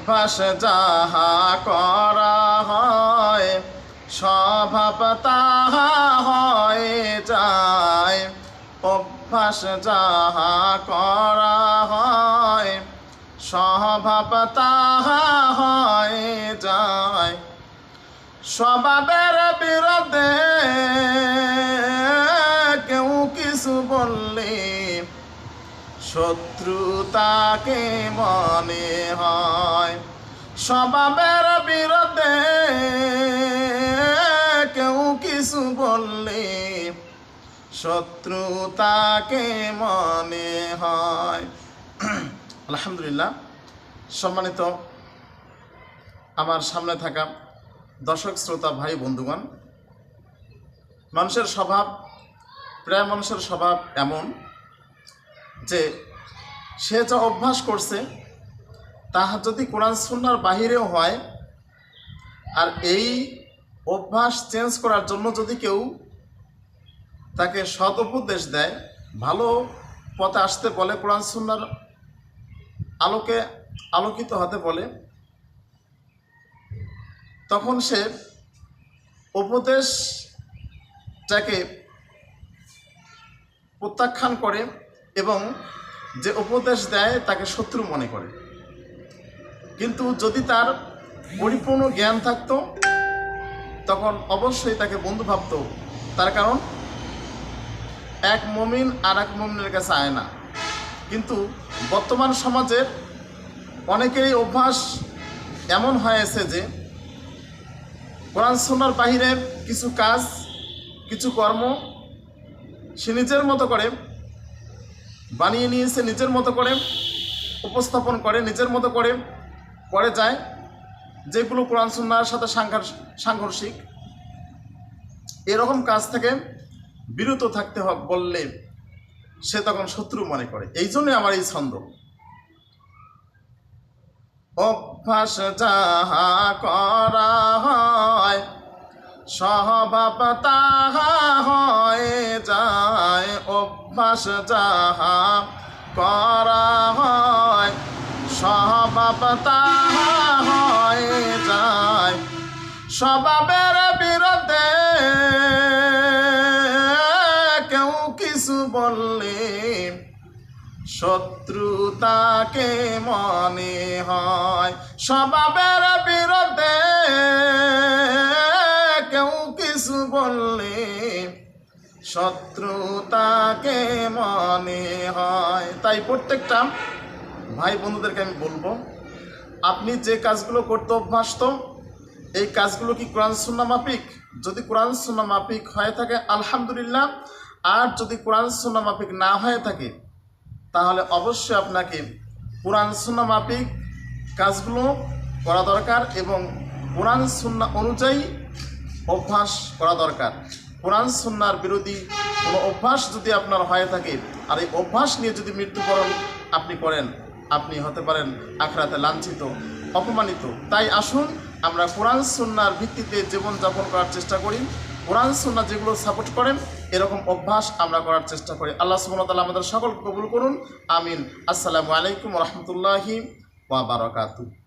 অভ্যাস যাহা করা হয় স্বভাব তাহা হয়ে যায়। অভ্যাস যাহা করা হয় স্বভাব তাহা হয়ে যায়। স্বভাবের বিরুদ্ধে কেউ কিছু বললে শত্রুতাকে মনে হয়। স্বভাবের বিরুদ্ধে কেউ কিছু বললে শত্রুতাকে মনে হয়। আলহামদুলিল্লাহ, সম্মানিত আমার সামনে থাকা দর্শক শ্রোতা ভাই বন্ধুগণ, মানুষের স্বভাব, প্রায় মানুষের স্বভাব এমন যে সে যা অভ্যাস করছে তাহা যদি কোরআন সুন্নাহর বাহিরেও হয়, আর এই অভ্যাস চেঞ্জ করার জন্য যদি কেউ তাকে সৎ উপদেশ দেয়, ভালো পথে আসতে বলে, কোরআন সুন্নাহর আলোকে আলোকিত হতে বলে, তখন সে উপদেশটাকে প্রত্যাখ্যান করে এবং যে উপদেশ দেয় তাকে শত্রু মনে করে। কিন্তু যদি তার পরিপূর্ণ জ্ঞান থাকতো তখন অবশ্যই তাকে বন্ধু ভাবত। তার কারণ এক মুমিন আর এক মুমিনের কাছে আয় না। কিন্তু বর্তমান সমাজের অনেকেরই অভ্যাস এমন হয়েছে যে কোরআন সুন্নাহর বাহিরে কিছু কাজ, কিছু কর্ম সে নিজের মতো করে বানিয়ে নিয়েছে, নিজের মতো করে উপস্থাপন করে, নিজের মতো করে করে যায়, যেগুলো কোরআন সুন্নাহর সাথে সাংঘর্ষিক। এরকম কাজ থেকে বিরত থাকতে হবে বললে সে তখন শত্রু মনে করে। এই জন্যই আমার এই ছন্দ। অভ্যাস যাহা করা হয় স্বভাব তাহা হয়ে যায়। অভ্যাস যাহা করা হয় স্বভাব তাহা হয়ে যায়। স্বভাবের বিরুদ্ধে কেউ কিছু বললে শত্রুতাকে মনে হয়। স্বভাবের বিরুদ্ধে কেউ কিছু বললে শত্রুতাকে মনে হয়। তাই প্রত্যেকটা ভাই বন্ধুদেরকে আমি বলবো, আপনি যে কাজগুলো করতে অভ্যস্ত, এই কাজগুলো কি কোরআন সুন্নাহ মাফিক? যদি কোরআন সুন্নাহ মাফিক হয়ে থাকে আলহামদুলিল্লাহ, আর যদি কোরআন সুন্নাহ মাফিক না হয়ে থাকে তাহলে অবশ্যই আপনাকে কোরআন সুন্নাহ মাফিক কাজগুলো করা দরকার এবং কোরআন সুন্নাহ অনুযায়ী অভ্যাস করা দরকার। কোরআন সুন্নাহর বিরোধী কোনো অভ্যাস যদি আপনার হয়ে থাকে আর এই অভ্যাস নিয়ে যদি মৃত্যুবরণ আপনি করেন, আপনি হতে পারেন আখিরাতে লাঞ্ছিত, অপমানিত। তাই আসুন আমরা কোরআন সুন্নাহর ভিত্তিতে জীবনযাপন করার চেষ্টা করি। কোরআন সুন্নাহ যেগুলো সাপোর্ট করেন এরকম অভ্যাস আমরা করার চেষ্টা করি। আল্লাহ সুবহানাহু ওয়া তাআলা আমাদের সকলকে কবুল করুন। আমিন। আসসালামু আলাইকুম ওয়া রাহমাতুল্লাহি ওয়া বারাকাতুহু।